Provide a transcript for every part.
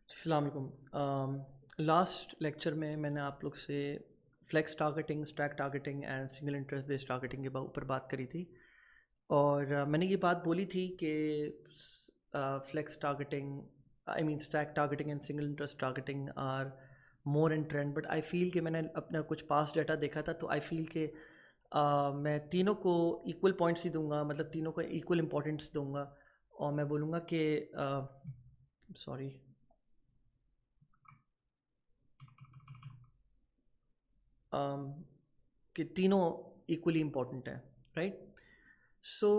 अस्सलाम वालेकुम। Last lecture में मैंने आप लोग से flex targeting, stack targeting and single interest based targeting के ऊपर बात करी थी और मैंने ये बात बोली थी कि flex targeting, I mean stack targeting and single interest targeting are more in trend. But I feel कि मैंने अपना कुछ पास्ट डाटा देखा था, तो आई फील कि मैं तीनों को इक्वल पॉइंट्स ही दूंगा, मतलब तीनों को इक्वल इम्पोर्टेंस दूंगा और मैं बोलूँगा कि सॉरी कि तीनों इक्वली इम्पॉर्टेंट हैं, राइट। सो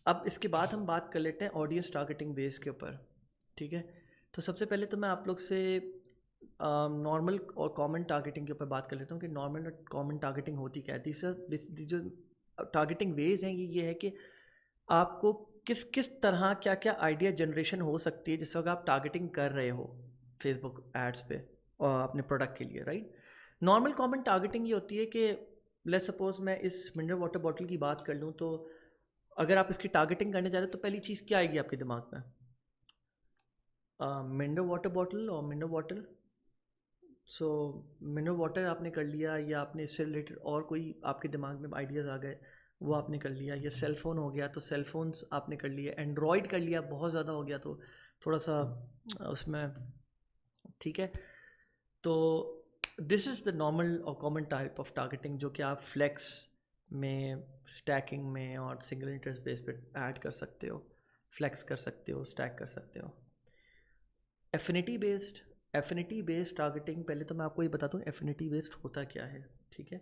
अब इसके बाद हम बात कर लेते हैं ऑडियंस टारगेटिंग बेस के ऊपर, ठीक है। तो सबसे पहले तो मैं आप लोग से नॉर्मल और कॉमन टारगेटिंग के ऊपर बात कर लेता हूँ कि नॉर्मल और कॉमन टारगेटिंग होती क्या है। तीसरा जो टारगेटिंग वेज हैं ये है कि आपको किस किस तरह क्या क्या आइडिया जनरेशन हो सकती है जिस वक्त आप टारगेटिंग कर रहे हो फेसबुक एड्स पे और अपने प्रोडक्ट के लिए, राइट। नॉर्मल कॉमन टारगेटिंग ये होती है कि लेट्स सपोज मैं इस मिनरल वाटर बॉटल की बात कर लूँ, तो अगर आप इसकी टारगेटिंग करने जा रहे हो तो पहली चीज़ क्या आएगी आपके दिमाग में? मिनरल वाटर बॉटल और मिनरल वाटर। सो मिनरल वाटर आपने कर लिया, या आपने इससे रिलेटेड और कोई आपके दिमाग में आइडियाज़ आ गए वो आपने कर लिया, या सेल फ़ोन हो गया तो सेल फोन्स आपने कर लिया, एंड्रॉयड कर लिया, बहुत ज़्यादा हो गया तो थोड़ा सा उसमें, ठीक है। तो दिस इज़ द नॉर्मल और कॉमन टाइप ऑफ टारगेटिंग जो कि आप फ्लेक्स में, स्टैकिंग में और सिंगल इंटरेस्ट बेस पे ऐड कर सकते हो, फ्लेक्स कर सकते हो, स्टैक कर सकते हो। एफिनिटी बेस्ड टारगेटिंग, पहले तो मैं आपको ये बताता हूँ एफिनिटी बेस्ड होता क्या है, ठीक है।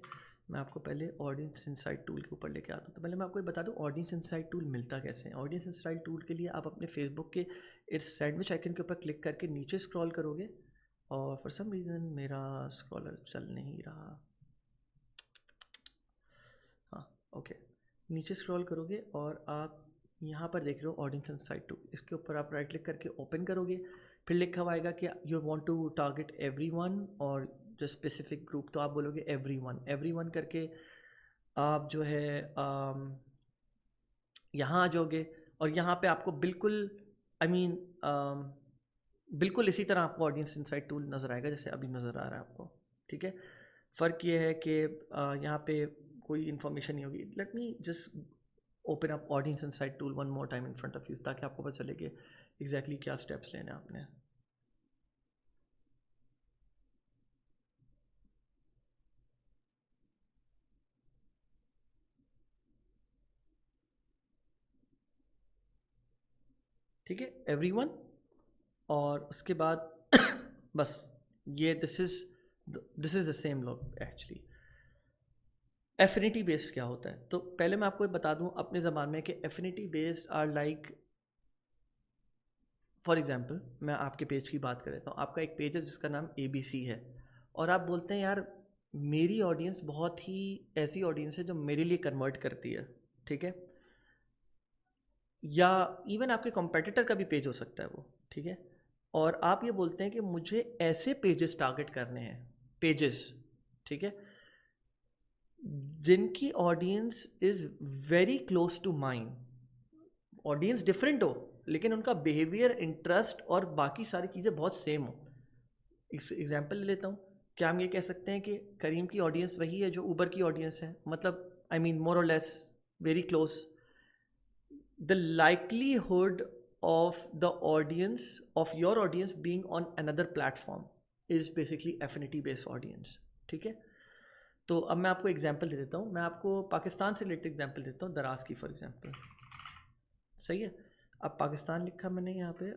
मैं आपको पहले ऑडियंस इंसाइट टूल के ऊपर लेके आता हूँ। तो पहले मैं आपको ये बता दूँ ऑडियंस इंसाइट टूल मिलता कैसे है। ऑडियंस इंसाइट टूल के लिए आप अपने फेसबुक के इस सैंडविच आइकन के ऊपर क्लिक करके नीचे स्क्रॉल करोगे, और फॉर सम रीज़न मेरा स्क्रॉलर चल नहीं रहा, हाँ ओके। नीचे स्क्रॉल करोगे और आप यहाँ पर देख रहे हो ऑडियंस इंसाइट टूल, इसके ऊपर आप राइट क्लिक करके ओपन करोगे। फिर लिखा हुआ आएगा कि you want to target everyone और जो स्पेसिफिक ग्रुप, तो आप बोलोगे एवरीवन करके आप जो है यहाँ आ जाओगे। और यहाँ पे आपको बिल्कुल आई मीन बिल्कुल इसी तरह आपको ऑडियंस इंसाइट टूल नज़र आएगा जैसे अभी नज़र आ रहा है आपको, ठीक है। फ़र्क ये है कि यहाँ पे कोई इन्फॉर्मेशन नहीं होगी। Let me just open up audience insight tool one more time in front of you, ताकि आपको पता चले कि एग्जैक्टली क्या स्टेप्स लेने हैं आपने। ठीक है, एवरीवन, और उसके बाद बस ये this is the same log actually. Affinity based क्या होता है, तो पहले मैं आपको बता दूं अपने ज़बान में कि affinity based are like, for example मैं आपके पेज की बात कर लेता हूँ। आपका एक पेज है जिसका नाम ABC है, और आप बोलते हैं यार मेरी ऑडियंस बहुत ही ऐसी ऑडियंस है जो मेरे लिए कन्वर्ट करती है, ठीक है। या इवन आपके कॉम्पिटिटर का भी पेज हो सकता है वो, ठीक है। और आप ये बोलते हैं कि मुझे ऐसे पेजेस टारगेट करने हैं, पेजेस, ठीक है, जिनकी audience is very close to mind. Audience different हो लेकिन उनका बिहेवियर, इंटरेस्ट और बाकी सारी चीज़ें बहुत सेम हो। एग्जाम्पल ले लेता हूँ, क्या हम ये कह सकते हैं कि करीम की ऑडियंस वही है जो ऊबर की ऑडियंस है, मतलब आई मीन मोर और less very close. The likelihood of the audience of your audience being on another platform is basically affinity based audience, ठीक है। तो अब मैं आपको एग्जांपल दे देता हूँ, मैं आपको पाकिस्तान से रिलेटेड एग्जांपल देता हूँ, दराज की फॉर एग्जांपल, सही है। अब पाकिस्तान लिखा मैंने यहाँ पे,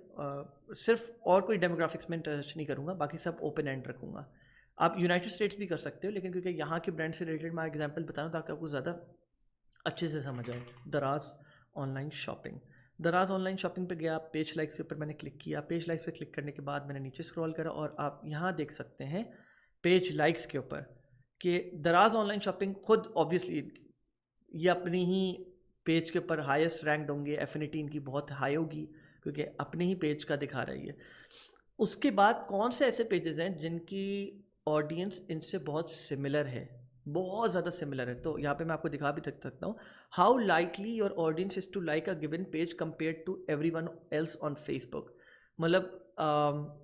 सिर्फ और कोई डेमोग्राफिक्स में टच नहीं करूँगा, बाकी सब ओपन एंड रखूँगा। आप यूनाइटेड स्टेट्स भी कर सकते हो, लेकिन क्योंकि यहाँ के ब्रांड से रिलेटेड मैं एग्जांपल बता रहा हूँ ताकि आपको ज़्यादा अच्छे से समझ आए। दराज ऑनलाइन शॉपिंग, दराज ऑनलाइन शॉपिंग पे गया, पेज लाइक्स के ऊपर मैंने क्लिक किया। पेज लाइक्स पे क्लिक करने के बाद मैंने नीचे स्क्रॉल करा और आप यहाँ देख सकते हैं पेज लाइक्स के ऊपर कि दराज ऑनलाइन शॉपिंग खुद ऑब्वियसली ये अपनी ही पेज के ऊपर हाईएस्ट रैंक्ड होंगे, एफिनिटी इनकी बहुत हाई होगी क्योंकि अपने ही पेज का दिखा रही है। उसके बाद कौन से ऐसे पेजेस हैं जिनकी ऑडियंस इनसे बहुत सिमिलर है, बहुत ज़्यादा सिमिलर है, तो यहाँ पे मैं आपको दिखा भी सकता हूँ। How likely your audience is to like a given page compare to every one else on Facebook. मतलब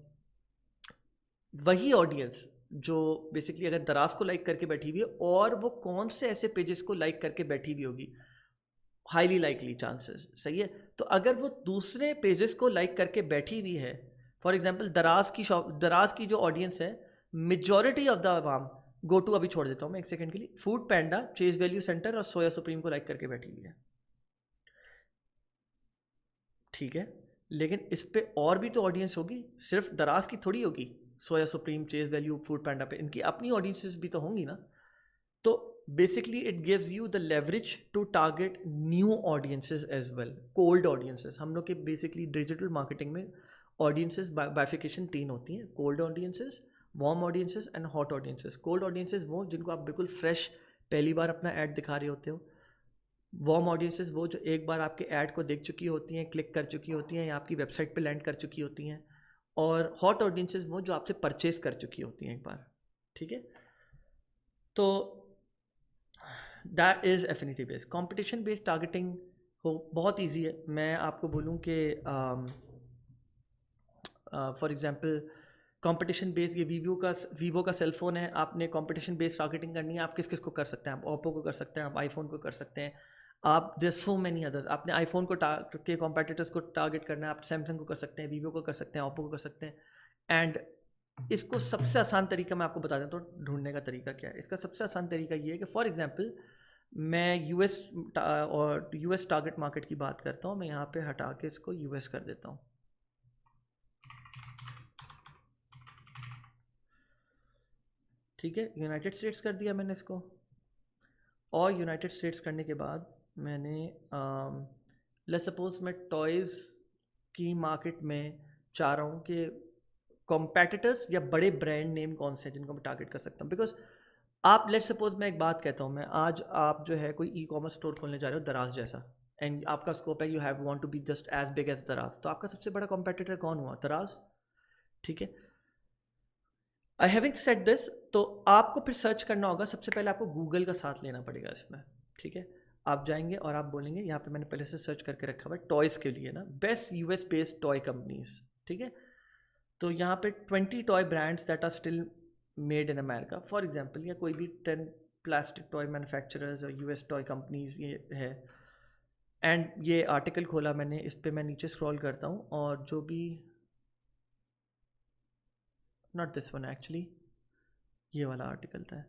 वही ऑडियंस जो बेसिकली अगर दराज को लाइक करके बैठी हुई है, और वो कौन से ऐसे पेजेस को लाइक करके बैठी हुई होगी, हाईली लाइकली चांसेस, सही है। तो अगर वो दूसरे पेजेस को लाइक करके बैठी हुई है, फॉर एग्जांपल दराज की जो ऑडियंस है, majority of the Awam go to, अभी छोड़ देता हूँ मैं एक सेकंड के लिए, फूड पैंडा, चेज वैल्यू सेंटर और सोया सुप्रीम को लाइक करके बैठी हुई है, ठीक है। लेकिन इस पे और भी तो ऑडियंस होगी, सिर्फ दराज की थोड़ी होगी। Soya Supreme, Chase Value, Foodpanda पे इनकी अपनी ऑडियंसेस भी तो होंगी ना। तो basically it gives you the leverage to target new audiences as well, cold audiences. हम लोग के बेसिकली डिजिटल मार्केटिंग में ऑडियंसेस बाइफिकेशन 3 होती हैं, cold audiences, warm audiences and hot audiences. Cold audiences वो जिनको आप बिल्कुल फ्रेश पहली बार अपना ऐड दिखा रहे होते हो। वार्म ऑडियंसेस वो जो एक बार आपके ऐड को देख चुकी होती हैं, क्लिक कर चुकी होती हैं या आपकी वेबसाइट पे लैंड कर चुकी होती हैं। और हॉट ऑडियंसेस वो जो आपसे परचेज कर चुकी होती हैं एक बार, ठीक है। तो that is affinity based. Competition based targeting हो बहुत ईजी है। मैं आपको बोलूँ कि फॉर एग्जांपल कंपटीशन बेस्ड, ये वीवो का सेल फ़ोन है, आपने कंपटीशन बेस्ड टारगेटिंग करनी है, आप किस किस को कर सकते हैं, आप ओप्पो को कर सकते हैं, आप आईफोन को कर सकते हैं, आप देयर सो मैनी अदर्स। आपने आईफोन को के कॉम्पिटिटर्स को टारगेट करना है, आप सैमसंग को कर सकते हैं, वीवो को कर सकते हैं, ओप्पो को कर सकते हैं। एंड इसको सबसे आसान तरीका मैं आपको बता देता हूँ ढूंढने का तरीका क्या है। इसका सबसे आसान तरीका ये है कि फॉर एग्जांपल मैं यूएस टारगेट मार्केट की बात करता हूँ। मैं यहाँ पे हटा के इसको यूएस कर देता हूँ, ठीक है। यूनाइटेड स्टेट्स कर दिया मैंने इसको, और यूनाइटेड स्टेट्स करने के बाद मैंने लेट्स सपोज मैं टॉयज़ की मार्केट में चाह रहा हूँ कि कॉम्पेटिटर्स या बड़े ब्रांड नेम कौन से हैं जिनको मैं टारगेट कर सकता हूँ। बिकॉज आप लेट्स सपोज मैं एक बात कहता हूँ, मैं आज आप जो है कोई ई कॉमर्स स्टोर खोलने जा रहे हो दराज जैसा, एंड आपका स्कोप है you have want to be just as big as Daraz, तो आपका सबसे बड़ा कॉम्पिटिटर कौन हुआ? दराज, ठीक है। आई हैविंग सेड दिस, तो आपको फिर सर्च करना होगा, सबसे पहले आपको गूगल का साथ लेना पड़ेगा इसमें, ठीक है। आप जाएंगे और आप बोलेंगे, यहाँ पे मैंने पहले से सर्च करके रखा हुआ है टॉयज़ के लिए ना, best US based toy companies, ठीक है। तो यहाँ पे 20 toy brands that are still made in America for example, या कोई भी 10 प्लास्टिक टॉय मैन्युफैक्चरर्स और यूएस टॉय कंपनीज ये है। एंड ये आर्टिकल खोला मैंने, इस पर मैं नीचे स्क्रॉल करता हूँ और जो भी, नॉट दिस वन एक्चुअली, ये वाला आर्टिकल था।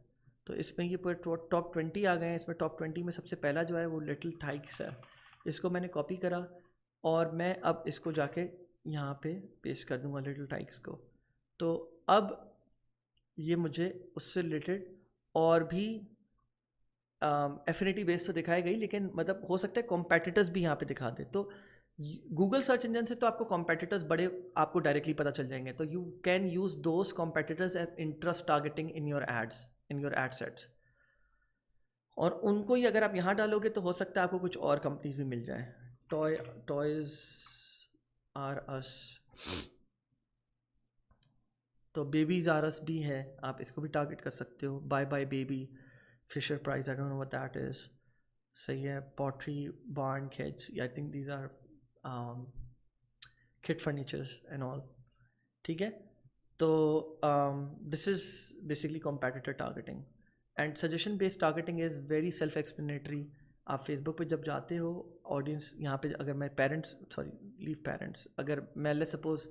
तो इसमें ये पूरे टॉप 20 आ गए हैं। इसमें टॉप 20 में सबसे पहला जो है वो लिटिल टाइक्स है। इसको मैंने कॉपी करा और मैं अब इसको जाके यहाँ पे पेस्ट कर दूँगा लिटिल टाइक्स को। तो अब ये मुझे उससे रिलेटेड और भी एफिनिटी बेस तो दिखाई गई, लेकिन मतलब हो सकता है कॉम्पेटिटर्स भी यहाँ पे दिखा दे। तो गूगल सर्च इंजन से तो आपको कॉम्पेटिटर्स बड़े आपको डायरेक्टली पता चल जाएंगे, तो you can use those competitors as interest targeting in your ads, in your ad sets. और उनको ही अगर आप यहाँ डालोगे तो हो सकता है आपको कुछ और कंपनीज भी मिल जाए। टॉयज़ आर अस, तो बेबीज़ आर अस भी है, आप इसको भी टारगेट कर सकते हो। Buy Buy Baby, Fisher Price, I don't know what that is, सही है। Pottery Barn Kids, I think these are kid furnitures and all, ठीक है। तो this is basically competitor targeting. And suggestion based targeting is very self explanatory. आप Facebook पे जब जाते हो, ऑडियंस यहाँ पे, अगर मैं लीव पेरेंट्स, अगर मैं ले सपोज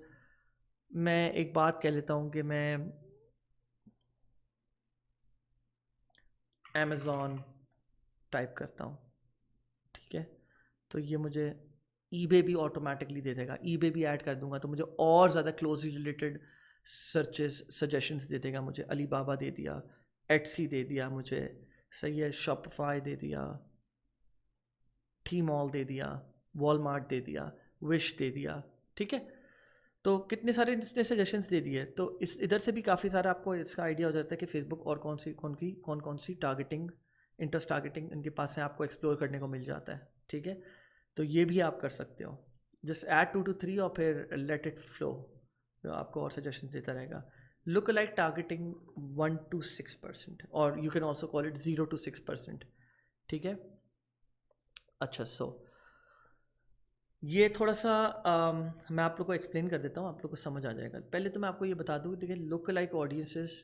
मैं एक बात कह लेता हूँ कि मैं अमेज़ॉन टाइप करता हूँ, ठीक है। तो ये मुझे ईबे भी ऑटोमेटिकली दे देगा, ईबे भी ऐड कर दूंगा तो मुझे और ज़्यादा क्लोजली रिलेटेड सर्चेस सजेशंस दे देगा। मुझे अलीबाबा दे दिया, एटसी दे दिया मुझे, सही है, शॉपिफाई दे दिया, टी मॉल दे दिया, वॉलमार्ट दे दिया, विश दे दिया, ठीक है। तो कितने सारे इसने सजेशंस दे दिए। तो इस इधर से भी काफ़ी सारा आपको इसका आइडिया हो जाता है कि फेसबुक और कौन सी टारगेटिंग, इंटरेस्ट टारगेटिंग इनके पास है, आपको एक्सप्लोर करने को मिल जाता है, ठीक है। तो ये भी आप कर सकते हो, जस्ट ऐड 2 to 3 और फिर लेट इट फ्लो, तो आपको और सजेशन देता रहेगा। लुक लाइक टारगेटिंग 1 to 6%, और you can also call it 0 to 6%, ठीक है। अच्छा, सो ये थोड़ा सा मैं आप लोग को एक्सप्लेन कर देता हूँ, आप लोग को समझ आ जाएगा। पहले तो मैं आपको ये बता दूँ, देखिए लुक लाइक ऑडियंसेस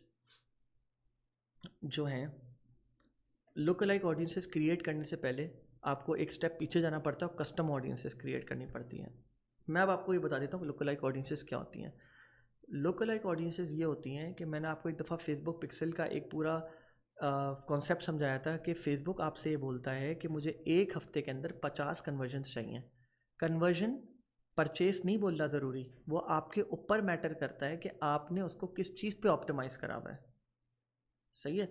जो हैं, लुक लाइक ऑडियंसेस क्रिएट करने से पहले आपको एक स्टेप पीछे जाना पड़ता है और कस्टम ऑडियंसेस क्रिएट करनी पड़ती हैं। मैं अब आपको ये बता देता हूँ कि लुक लाइक ऑडियंसेस क्या होती हैं। लुक लाइक ऑडियंसेस ये होती हैं कि मैंने आपको एक दफ़ा फेसबुक पिक्सल का एक पूरा कॉन्सेप्ट समझाया था कि फेसबुक आपसे ये बोलता है कि मुझे एक हफ्ते के अंदर 50 कन्वर्जन्स चाहिए। कन्वर्जन परचेस नहीं बोलना ज़रूरी, वो आपके ऊपर मैटर करता है कि आपने उसको किस चीज़ पे ऑप्टिमाइज़ करा हुआ है। सही है।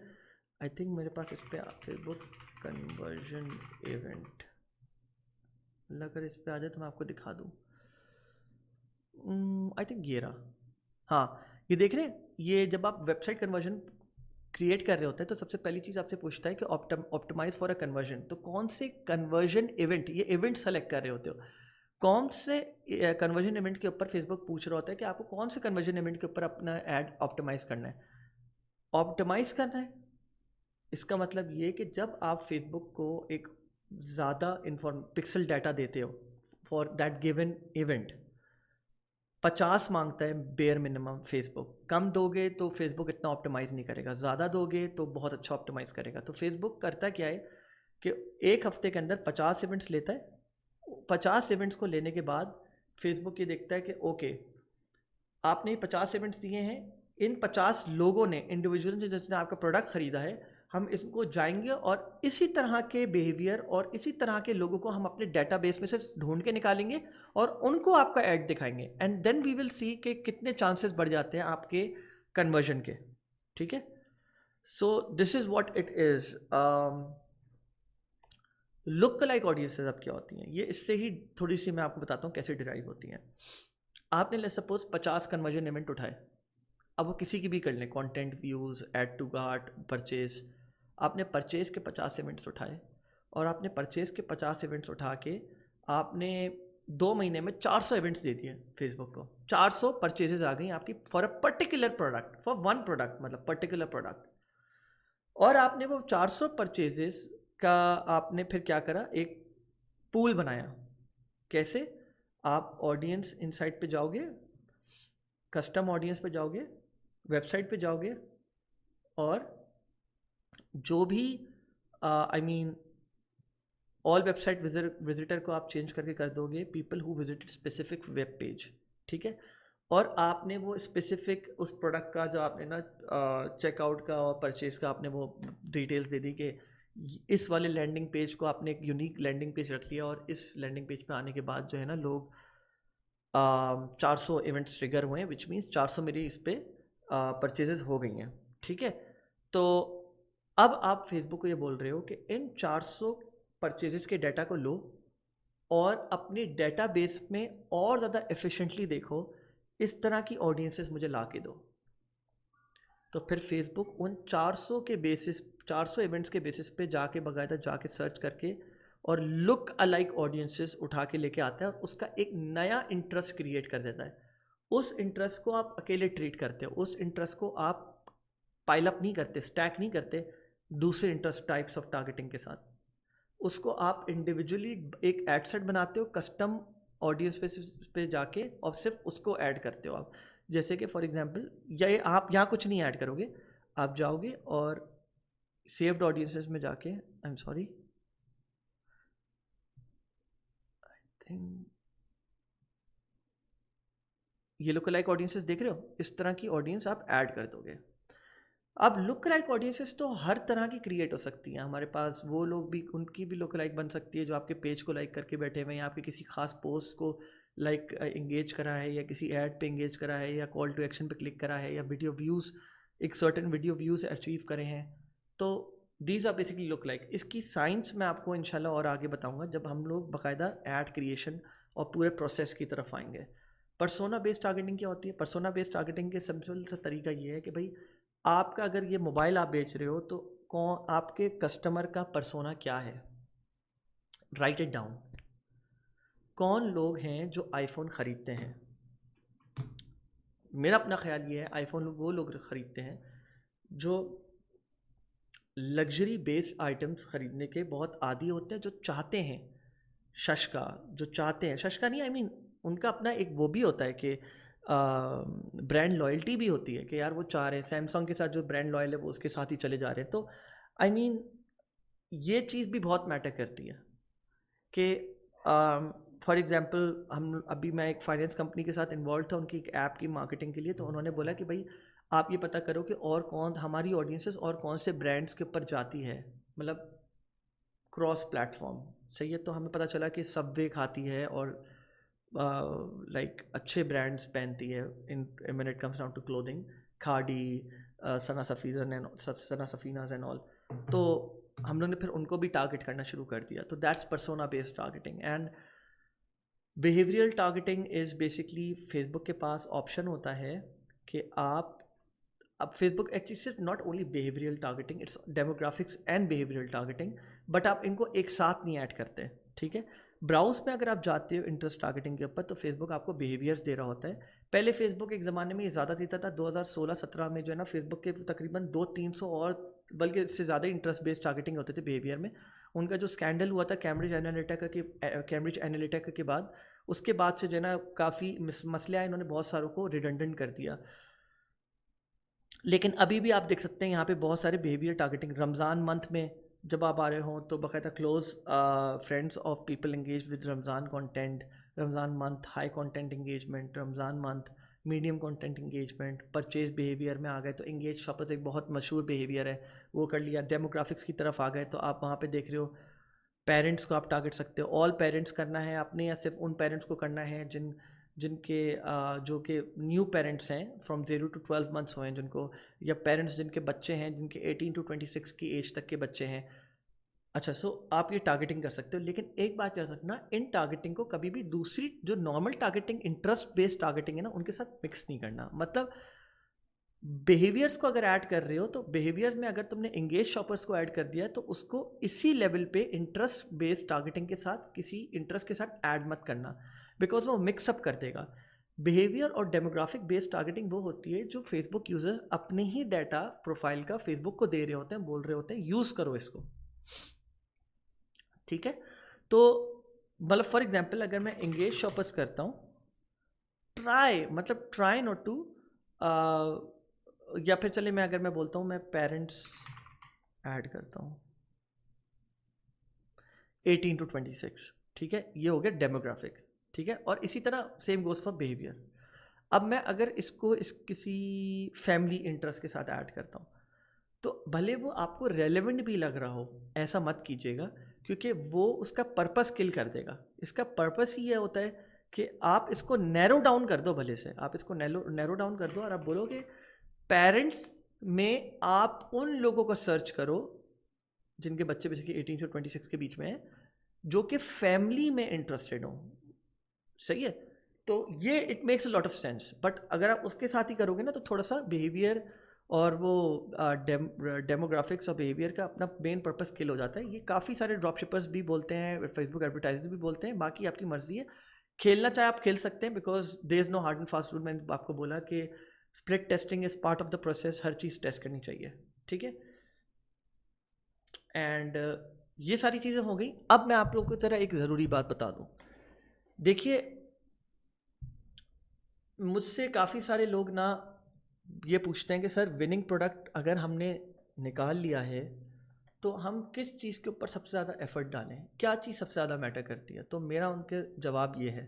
आई थिंक मेरे पास इस पर फेसबुक कन्वर्जन इवेंट, अगर इस पर आ जाए तो मैं आपको दिखा दूँ। आई थिंक ये रहा। हाँ, ये देख रहे हैं, ये जब आप वेबसाइट कन्वर्जन क्रिएट कर रहे होते हैं तो सबसे पहली चीज़ आपसे पूछता है कि ऑप्टिमाइज फॉर अ कन्वर्जन। तो कौन से कन्वर्जन इवेंट, ये इवेंट सेलेक्ट कर रहे होते हो, कौन से कन्वर्जन इवेंट के ऊपर फेसबुक पूछ रहा होता है कि आपको कौन से कन्वर्जन इवेंट के ऊपर अपना ऐड ऑप्टिमाइज करना है। ऑप्टिमाइज करना है, इसका मतलब ये कि जब आप फेसबुक को एक ज़्यादा पिक्सल डाटा देते हो फॉर दैट गिवन इवेंट, 50 मांगता है बेयर मिनिमम फेसबुक। कम दोगे तो फेसबुक इतना ऑप्टिमाइज़ नहीं करेगा, ज़्यादा दोगे तो बहुत अच्छा ऑप्टिमाइज़ करेगा। तो फेसबुक करता क्या है कि एक हफ्ते के अंदर 50 इवेंट्स लेता है। 50 इवेंट्स को लेने के बाद फेसबुक ये देखता है कि ओके, आपने 50 इवेंट्स दिए हैं, इन 50 लोगों ने, इंडिविजुअल जिसने आपका प्रोडक्ट ख़रीदा है, हम इसको जाएंगे और इसी तरह के बिहेवियर और इसी तरह के लोगों को हम अपने डेटाबेस में से ढूंढ के निकालेंगे और उनको आपका ऐड दिखाएंगे, and then we will see कि कितने चांसेस बढ़ जाते हैं आपके कन्वर्जन के। ठीक है, so this is what it is. Look like audiences अब क्या होती हैं, ये इससे ही थोड़ी सी मैं आपको बताता हूँ कैसे डिराइव होती हैं। आपने ले सपोज 50 कन्वर्जन इवेंट उठाए, अब वो किसी की भी कर लें, content, views, add to cart, purchase. आपने परचेज़ के 50 इवेंट्स उठाए और आपने परचेज़ के 50 इवेंट्स उठा के आपने 2 महीने में 400 इवेंट्स दे दिए फेसबुक को। 400 परचेजेस आ गई आपकी for a particular product, for one product, मतलब पर्टिकुलर प्रोडक्ट। और आपने वो 400 परचेजेस का आपने फिर क्या करा, एक पूल बनाया। कैसे? आप ऑडियंस इनसाइट पे जाओगे, कस्टम ऑडियंस पे जाओगे, वेबसाइट पे जाओगे और जो भी I mean all website visitor को आप चेंज करके कर दोगे people who visited specific web page. ठीक है, और आपने वो स्पेसिफिक उस प्रोडक्ट का जो आपने ना चेकआउट का और परचेज का आपने वो डिटेल्स दे दी कि इस वाले लैंडिंग पेज को आपने एक यूनिक लैंडिंग पेज रख लिया और इस लैंडिंग पेज पे आने के बाद जो है ना लोग 400 इवेंट्स ट्रिगर हुए हैं, विच मीन्स 400 मेरी इस पर परचेजेस हो गई हैं। ठीक है, तो अब आप फेसबुक को ये बोल रहे हो कि इन 400 परचेजेस के डाटा को लो और अपने डेटाबेस में और ज़्यादा एफिशिएंटली देखो, इस तरह की ऑडियंसेस मुझे ला के दो। तो फिर फेसबुक उन 400 के बेसिस, 400 इवेंट्स के बेसिस पे जाके बाकायदा जाके सर्च करके और लुक अलाइक ऑडियंसेस उठा के लेके आता है और उसका एक नया इंटरेस्ट क्रिएट कर देता है। उस इंटरेस्ट को आप अकेले ट्रीट करते हो, उस इंटरेस्ट को आप पाइल अप नहीं करते, स्टैक नहीं करते दूसरे इंटरेस्ट टाइप्स ऑफ टारगेटिंग के साथ। उसको आप इंडिविजुअली एक एड सेट बनाते हो कस्टम ऑडियंस पे जाके और सिर्फ उसको ऐड करते हो आप। जैसे कि फॉर एग्जांपल, या आप यहाँ कुछ नहीं ऐड करोगे, आप जाओगे और सेव्ड ऑडियंसेस में जाके, I am sorry, I think ये लुक लाइक ऑडियंसेस देख रहे हो, इस तरह की ऑडियंस आप ऐड कर दोगे। अब लुक लाइक ऑडियंसेस तो हर तरह की क्रिएट हो सकती हैं हमारे पास। वो लोग भी, उनकी भी लुक लाइक बन सकती है जो आपके पेज को लाइक करके बैठे हुए हैं, या आपके किसी खास पोस्ट को लाइक इंगेज करा है, या किसी ऐड पे इंगेज करा है, या कॉल टू एक्शन पे क्लिक करा है, या वीडियो व्यूज़, एक सर्टेन वीडियो व्यूज़ अचीव करे हैं। तो these are basically look like. इसकी साइंस मैं आपको इंशाल्लाह और आगे बताऊँगा जब हम लोग बाकायदा ऐड क्रिएशन और पूरे प्रोसेस की तरफ आएंगे। पर्सोना बेस्ड टारगेटिंग क्या होती है? पर्सोना बेस्ड टारगेटिंग के सिंपल सा तरीका ये है कि भाई, आपका अगर ये मोबाइल आप बेच रहे हो तो कौन आपके कस्टमर का पर्सोना क्या है, राइट इट डाउन। कौन लोग हैं जो आईफोन ख़रीदते हैं? मेरा अपना ख्याल ये है, आईफोन वो लोग ख़रीदते हैं जो लग्जरी बेस्ड आइटम्स ख़रीदने के बहुत आदी होते हैं, जो चाहते हैं शश का जो चाहते हैं, शश का नहीं, आई मीन उनका अपना एक वो भी होता है कि ब्रांड लॉयल्टी भी होती है कि यार वो चाह रहे हैं सैमसंग के साथ जो ब्रांड लॉयल है वो उसके साथ ही चले जा रहे हैं। तो आई मीन ये चीज़ भी बहुत मैटर करती है कि फॉर एग्जांपल हम अभी मैं एक फाइनेंस कंपनी के साथ इन्वॉल्व था उनकी एक ऐप की मार्केटिंग के लिए। तो उन्होंने बोला कि भाई आप ये पता करो कि और कौन हमारी ऑडियंसेस और कौन से ब्रांड्स के ऊपर जाती है, मतलब क्रॉस प्लेटफॉर्म। सही है। तो हमें पता चला कि सबवे खाती है और लाइक अच्छे ब्रांड्स पहनती है in when it comes down to clothing, Khaadi, Sana Safinaz and all. तो हम लोग ने फिर उनको भी टारगेट करना शुरू कर दिया। तो that's persona based targeting. And behavioural targeting is basically Facebook के पास ऑप्शन होता है कि आप अब फेसबुक एक्चुअली सिर्फ not only behavioural targeting, it's demographics and behavioural targeting, but आप इनको एक साथ नहीं ऐड करते। ठीक है। ब्राउज में अगर आप जाते हो इंटरेस्ट टारगेटिंग के ऊपर, तो फेसबुक आपको बिहेवियर्स दे रहा होता है। पहले फेसबुक एक ज़माने में ये ज़्यादा देता था, 2016-17 में जो है ना फेसबुक के तकरीबन 200-300 और बल्कि इससे ज़्यादा इंटरेस्ट बेस्ड टारगेटिंग होते थे बिहेवियर में। उनका जो स्कैंडल हुआ था कैम्ब्रिज एनालिटिका के बाद, उसके बाद से जो है ना काफ़ी मसले आए, इन्होंने बहुत सारों को रिडंडेंट कर दिया। लेकिन अभी भी आप देख सकते हैं यहाँ पे बहुत सारे बिहेवियर टारगेटिंग। रमज़ान मंथ में जब आप आ रहे हो तो बाकायदा close friends of people engage with Ramzan content, Ramzan month high content engagement, Ramzan month medium content engagement. Purchase behaviour में आ गए तो एंगेज शॉपर्स एक बहुत मशहूर बिहेवियर है, वो कर लिया। डेमोग्राफिक्स की तरफ आ गए तो आप वहाँ पे देख रहे हो पेरेंट्स को आप टारगेट सकते हो। ऑल पेरेंट्स करना है आपने या सिर्फ उन पेरेंट्स को करना है जिनके जो कि न्यू पेरेंट्स हैं फ्रॉम 0 to 12 मंथ्स हुए हैं जिनको, या पेरेंट्स जिनके बच्चे हैं जिनके 18 to 26 की एज तक के बच्चे हैं। अच्छा, सो आप ये टारगेटिंग कर सकते हो। लेकिन एक बात याद रखना, इन टारगेटिंग को कभी भी दूसरी जो normal targeting interest based targeting है ना उनके साथ मिक्स नहीं करना। मतलब बिहेवियर्स को अगर ऐड कर रहे हो तो बिहेवियर्स में अगर तुमने एंगेज शॉपर्स को ऐड कर दिया है तो उसको इसी लेवल पे इंटरेस्ट बेस्ड टारगेटिंग के साथ किसी इंटरेस्ट के साथ ऐड मत करना, बिकॉज वो मिक्सअप कर देगा। बिहेवियर और डेमोग्राफिक बेस्ड टारगेटिंग वो होती है जो फेसबुक यूजर्स अपने ही डाटा प्रोफाइल का फेसबुक को दे रहे होते हैं, बोल रहे होते हैं यूज़ करो इसको। ठीक है। तो मतलब फॉर एग्जाम्पल अगर मैं एंगेज शॉपर्स करता हूँ, ट्राई नॉट टू, या फिर चले मैं अगर मैं बोलता हूँ मैं पेरेंट्स ऐड करता हूँ 18 to 26। ठीक है, ये हो गया डेमोग्राफिक। ठीक है, और इसी तरह सेम गोज फॉर बिहेवियर। अब मैं अगर इसको किसी फैमिली इंटरेस्ट के साथ ऐड करता हूँ तो भले वो आपको रेलेवेंट भी लग रहा हो, ऐसा मत कीजिएगा, क्योंकि वो उसका पर्पस किल कर देगा। इसका पर्पस ही ये होता है कि आप इसको नैरो डाउन कर दो, भले से आप इसको नैरो डाउन कर दो और आप बोलोगे पेरेंट्स में आप उन लोगों को सर्च करो जिनके बच्चे बेसिकली 18 से 26 के बीच में हैं, जो कि फैमिली में इंटरेस्टेड हो। सही है। तो ये it makes a lot of sense. But अगर आप उसके साथ ही करोगे ना तो थोड़ा सा बिहेवियर और वो डेमोग्राफिक्स और बिहेवियर का अपना मेन पर्पस किल हो जाता है। ये काफ़ी सारे ड्रॉप शिपर्स भी बोलते हैं, फेसबुक एडवर्टाइजर्स भी बोलते हैं। बाकी आपकी मर्जी है, खेलना चाहे आप खेल सकते हैं, because there is no hard and fast rule. मैंने आपको बोला कि split testing is part of the process, हर चीज़ टेस्ट करनी चाहिए। ठीक है। एंड ये सारी चीज़ें हो गई। अब मैं आप लोगों की तरह एक ज़रूरी बात बता दूँ। देखिए, मुझसे काफ़ी सारे लोग ना ये पूछते हैं कि सर विनिंग प्रोडक्ट अगर हमने निकाल लिया है तो हम किस चीज़ के ऊपर सबसे ज़्यादा एफर्ट डालें, क्या चीज़ सबसे ज़्यादा मैटर करती है। तो मेरा उनके जवाब ये है,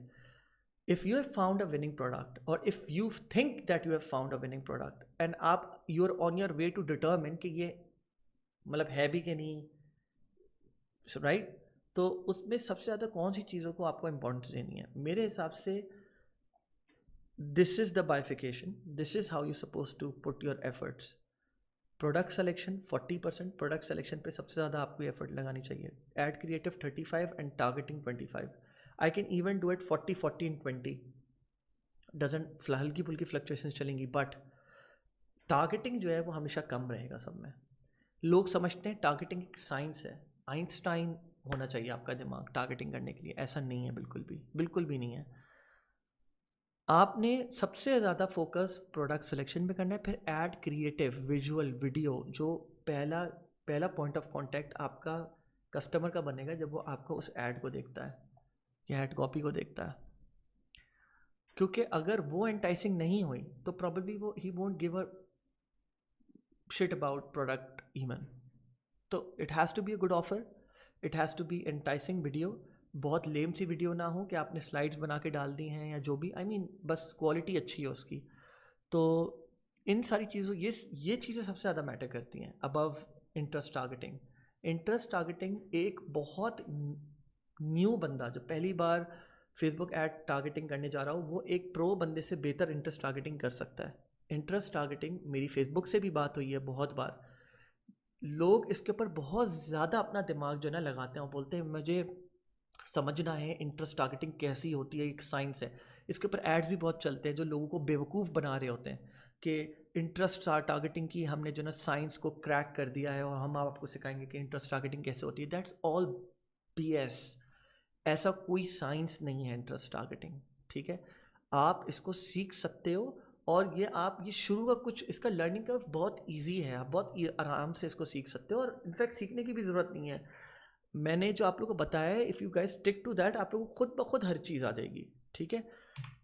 if you have found a winning product और if you think that you have found a winning product and आप you are on your way to determine कि ये मतलब है भी कि नहीं, राइट। तो उसमें सबसे ज़्यादा कौन सी चीज़ों को आपको इम्पोर्टेंस देनी है। मेरे हिसाब से this is the bifurcation, this is how you suppose to put your efforts. Product selection 40%, product selection पे सबसे ज़्यादा आपको एफर्ट लगानी चाहिए। Ad creative 35 and targeting 25। I can even do it 40-40 in 20। Doesn't हल्की फुल्की फ्लक्चुएशन चलेंगी, बट टारगेटिंग जो है वो हमेशा कम रहेगा सब में। लोग समझते हैं टारगेटिंग एक साइंस है, आइंस्टाइन होना चाहिए आपका दिमाग टारगेटिंग करने के लिए। ऐसा नहीं है, बिल्कुल भी नहीं है। आपने सबसे ज़्यादा फोकस प्रोडक्ट सिलेक्शन में करना है, फिर ऐड क्रिएटिव विजुअल वीडियो, जो पहला पॉइंट ऑफ कांटेक्ट आपका कस्टमर का बनेगा जब वो आपको उस ऐड को देखता है। ये एड कॉपी को देखता है, क्योंकि अगर वो एंटाइसिंग नहीं हुई तो प्रॉब्लली वो he won't give a shit about product even. तो it has to be a good offer, it has to be enticing video. बहुत लेम सी वीडियो ना हो कि आपने स्लाइड्स बना के डाल दी हैं या जो भी, आई मीन बस क्वालिटी अच्छी है उसकी. तो इन सारी चीज़ों ये चीज़ें सबसे ज़्यादा मैटर करती हैं above interest targeting. Interest targeting एक बहुत न्यू बंदा जो पहली बार फेसबुक ऐड टारगेटिंग करने जा रहा हो, वो एक प्रो बंदे से बेहतर इंटरेस्ट टारगेटिंग कर सकता है. इंटरेस्ट टारगेटिंग, मेरी फेसबुक से भी बात हुई है बहुत बार, लोग इसके ऊपर बहुत ज़्यादा अपना दिमाग जो है ना लगाते हैं और बोलते हैं मुझे समझना है इंटरेस्ट टारगेटिंग कैसी होती है, एक साइंस है. इसके ऊपर एड्स भी बहुत चलते हैं जो लोगों को बेवकूफ़ बना रहे होते हैं कि इंटरेस्ट टारगेटिंग की हमने जो ना साइंस को क्रैक कर दिया है और हम आपको सिखाएंगे कि इंटरेस्ट टारगेटिंग कैसे होती है. That's all BS. ऐसा कोई साइंस नहीं है इंटरेस्ट टारगेटिंग, ठीक है. आप इसको सीख सकते हो और ये आप ये शुरू का कुछ इसका लर्निंग कर्व बहुत इजी है, आप बहुत आराम से इसको सीख सकते हो और इनफैक्ट सीखने की भी ज़रूरत नहीं है. मैंने जो आप लोगों को बताया है, if you guys stick to that, आप लोगों को खुद ब खुद हर चीज़ आ जाएगी, ठीक है.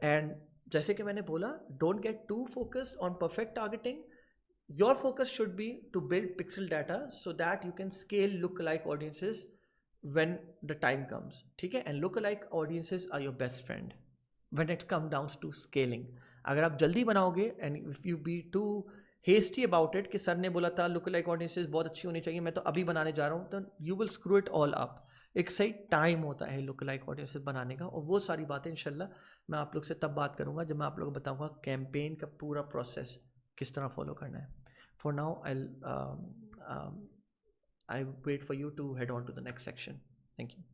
एंड जैसे कि मैंने बोला, don't get to focused on perfect targeting. Your focus should be to build pixel data so that you can scale look like audiences when the time comes, ठीक है. And look like audiences are your best friend when it comes down to scaling. अगर आप जल्दी बनाओगे and if you be too hasty about it कि sir ने बोला था लुक लाइक ऑडियंसेस बहुत अच्छी होनी चाहिए, मैं तो अभी बनाने जा रहा हूँ, तो you will screw it all up. एक सही टाइम होता है लुक लाइक ऑडियंसेस बनाने का, और वो सारी बातें इंशाल्लाह मैं आप लोग से तब बात करूँगा जब मैं आप लोगों को बताऊँगा कैंपेन का पूरा प्रोसेस किस तरह फॉलो करना है. For now I wait for you to head on to the next section. Thank you.